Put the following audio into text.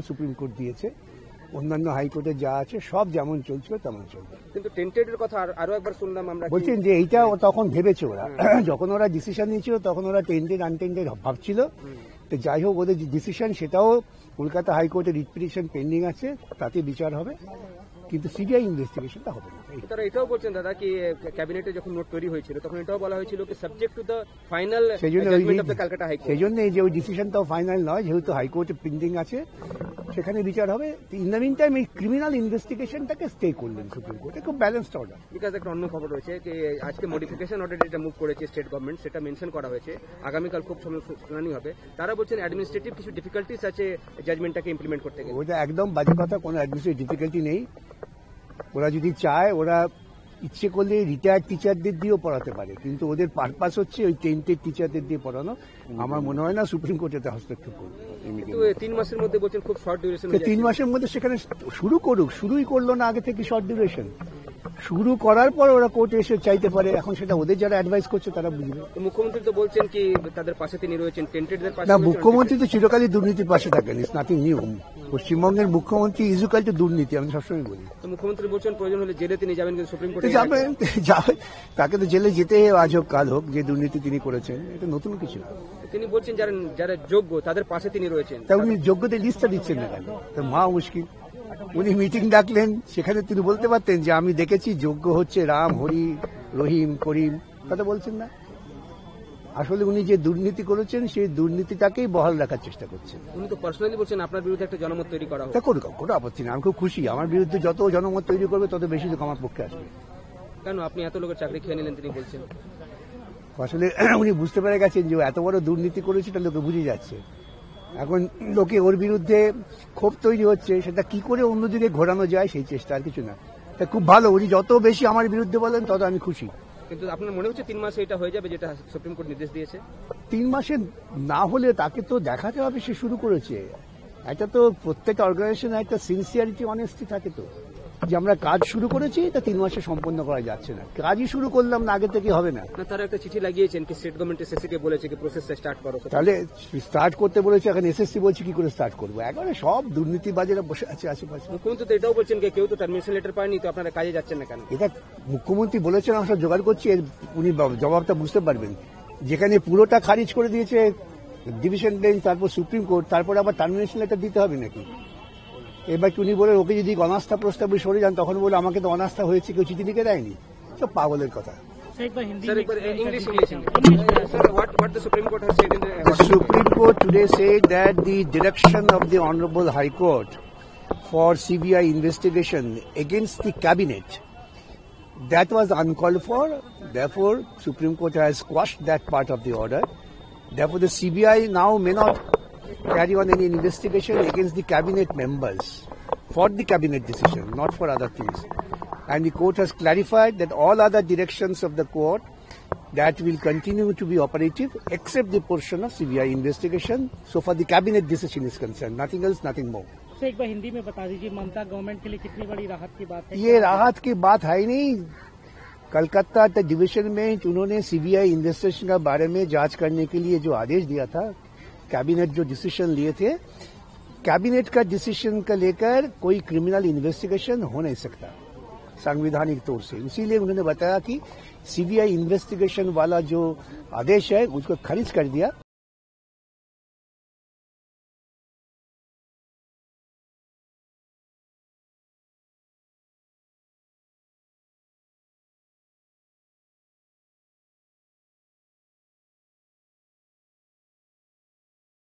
Supreme court দিয়েছে, অন্যান্য হাইকোর্টে যা আছে সব যেমন চলছিল তেমন চলবে। কিন্তু টেন্টেডের কথা আরো একবার শুনলাম আমরা, বলছেন যে এইটা তখন ভেবেছে ওরা, যখন ওরা ডিসিশন নিয়েছিল তখন ওরা টেন্টেড আনটেন্টেড ভাবছিল। তো যাই হোক, ওদের যে ডিসিশন সেটাও কলকাতা হাইকোর্টে রিট পিটিশন পেন্ডিং আছে, তাতে বিচার হবে, কিন্তু সিবিআই ইনভেস্টিগেশনটা হবে না। তারা এটাও বলছেন দাদা কি ক্যাবিনেটে যখন নোট তৈরি হয়েছিল তখন এটাও বলা হয়েছিল কি subject to the final judgment of the Calcutta high court. সেই জন্য যে ওই ডিসিশনটাও ফাইনাল নয়, যেহেতু হাইকোর্টে পেন্ডিং আছে, সেখানে বিচার হবে। ইন দ্য মিন টাইম এই ক্রিমিনাল ইনভেস্টিগেশনটাকে স্টে করলেন সুপ্রিম কোর্টে, খুব ব্যালেন্সড অর্ডার। বিকজ একটা অন্য খবর রয়েছে যে আজকে মডিফিকেশন অর্ডার যেটা মুভ করেছে স্টেট গভর্নমেন্ট, সেটা মেনশন করা হয়েছে, আগামীকাল খুব শুনানি হবে। তারা বলছেন অ্যাডমিনিস্ট্রেটিভ কিছু ডিফিকাল্টিস আছে জাজমেন্টটাকে ইমপ্লিমেন্ট করতে গেলে। ওটা একদম বাজে কথা, কোনো অ্যাডমিনিস্ট্রেটিভ ডিফিকাল্টি নেই। ওরা যদি চায়, ওরা ইচ্ছে করলে রিটায়ার্ড টিচারদের দিয়েও পড়াতে পারে, কিন্তু ওদের পারপাস হচ্ছে ওই টেন্টেড টিচারদের দিয়ে পড়ানো। আমার মনে হয় না সুপ্রিম কোর্ট এতে হস্তক্ষেপ করবে। কিন্তু 3 মাসের মধ্যে বলছেন খুব শর্ট ডিউরেশন। 3 মাসের মধ্যে সেখানে শুরু করুক, শুরুই করলো না আগে থেকে শর্ট ডিউরেশন। শুরু করার পর ওরা কোর্টে এসে চাইতে পারে, এখন সেটা ওদের যারা অ্যাডভাইস করছে তারা বুঝবে। মুখ্যমন্ত্রী তো বলছেন কি তাদের পাশে তিনি রয়েছেন, টেন্টেডদের পাশে। না, মুখ্যমন্ত্রী তো চিরকালই দুর্নীতির পাশে থাকেন, ইটস নাথিং নিউ। পশ্চিমবঙ্গের মুখ্যমন্ত্রী ইজুকাল টু দুর্নীতি, আমি সবসময় বলি। তো মুখ্যমন্ত্রী বলছেন প্রয়োজন হলে জেলে তিনি যাবেন, কিন্তু সুপ্রিম কোর্টে যাবেন, তাকে তো জেলে যেতে আজ হোক কাল হোক, যে দুর্নীতি তিনি করেছেন এটা নতুন কিছু না। তিনি বলছেন যারা যারা যোগ্য তাদের পাশে তিনি রয়েছেন। তা উনি যোগ্যদের লিস্টটা দিচ্ছেন না কেন? তো মহা মুশকিল। উনি মিটিং ডাকলেন, সেখানে তিনি বলতে পারতেন যে আমি দেখেছি যোগ্য হচ্ছে রাম, হরি, রহিম, করিম, কথা বলছেন না। আসলে উনি যে দুর্নীতি করেছেন সেই দুর্নীতিটাকেই বহাল রাখার চেষ্টা করছেন। উনি তো পার্সোনালি বলছেন আপনার বিরুদ্ধে একটা জনমত তৈরি করা হোক। তা করুক, কোনো আপত্তি না, আমি খুব খুশি। আমার বিরুদ্ধে যত জনমত তৈরি করবে তত বেশি লোক আমার পক্ষে আসবে। কেন আপনি এত লোকের চাকরি খেয়ে নিলেন তিনি বলছেন? আসলে উনি বুঝতে পেরে গেছেন যে এত বড় দুর্নীতি করেছে, এটা লোকে বুঝে যাচ্ছে। এখন লোকে ওর বিরুদ্ধে ক্ষোভ তৈরি হচ্ছে, সেটা কি করে অন্যদিকে ঘোরানো যায় সেই চেষ্টা, আর কিছু না। তা খুব ভালো, উনি যত বেশি আমার বিরুদ্ধে বলেন তত আমি খুশি। কিন্তু আপনার মনে হচ্ছে 3 মাসে এটা হয়ে যাবে যেটা সুপ্রিম কোর্ট নির্দেশ দিয়েছে? 3 মাসে না হলে তাকে তো দেখাতে হবে সে শুরু করেছে। এটা তো প্রত্যেকটা অর্গানাইজেশনে একটা সিনসিয়ারিটি, অনেস্টি থাকে তো, যে আমরা কাজ শুরু করেছি তা 3 মাসে সম্পন্ন করা যাচ্ছে না। কাজই শুরু করলাম না, আগে থেকে হবে না। তারা একটা চিঠি লাগিয়েছেন কি স্টেট গভর্নমেন্ট এসএসসি কে বলেছে কি প্রসেসটা স্টার্ট করো। তাহলে স্টার্ট করতে বলেছে, এখন এসএসসি বলছে কি করে স্টার্ট করবো? একবারে সব দুর্নীতিবাজেরা বসে আছে আশেপাশে। মুখ্যমন্ত্রী তো এটাও বলছেন কেউ তো টার্মিনেশন লেটার পায়নি, তো আপনারা কাজে যাচ্ছেন না কেন? এটা মুখ্যমন্ত্রী বলেছেন, আমরা সব জোগাড় করছি, উনি জবাবটা বুঝতে পারবেন। যেখানে পুরোটা খারিজ করে দিয়েছে ডিভিশন বেঞ্চ, তারপর সুপ্রিম কোর্ট, তারপর আবার টার্মিনেশন লেটার দিতে হবে নাকি? এবার উনি বলে ওকে যদি অনাস্থা প্রস্তাবে সরে যান, তখন বলে আমাকে তো অনাস্থা হয়েছে, কেউ চিঠি লিখে দেয়নি। সব পাগলের কথা। The Supreme Court today said that the direction of the Honorable High Court for CBI investigation against the cabinet, that was uncalled for. Therefore, Supreme Court has quashed that part of the order. Therefore, the CBI now may not carry on any investigation against the cabinet members for the cabinet decision, not for other things. And the court has clarified that all other directions of the court that will continue to be operative except the portion of CBI investigation. So far the cabinet decision is concerned, nothing else, nothing more. एक बार हिंदी में बता दीजिए, ममता government के लिए कितनी बड़ी राहत की बात है? ये राहत की बात है ही नहीं। कलकत्ता डिवीजन में उन्होंने सीबीआई इन्वेस्टिगेशन के बारे में जांच करने के लिए जो आदेश दिया था, कैबिनेट जो डिसीजन लिए थे, कैबिनेट का डिसीजन का लेकर कोई क्रिमिनल इन्वेस्टिगेशन हो नहीं सकता संवैधानिक तौर से। इसीलिए उन्होंने बताया कि सीबीआई इन्वेस्टिगेशन वाला जो आदेश है उसको खारिज कर दिया।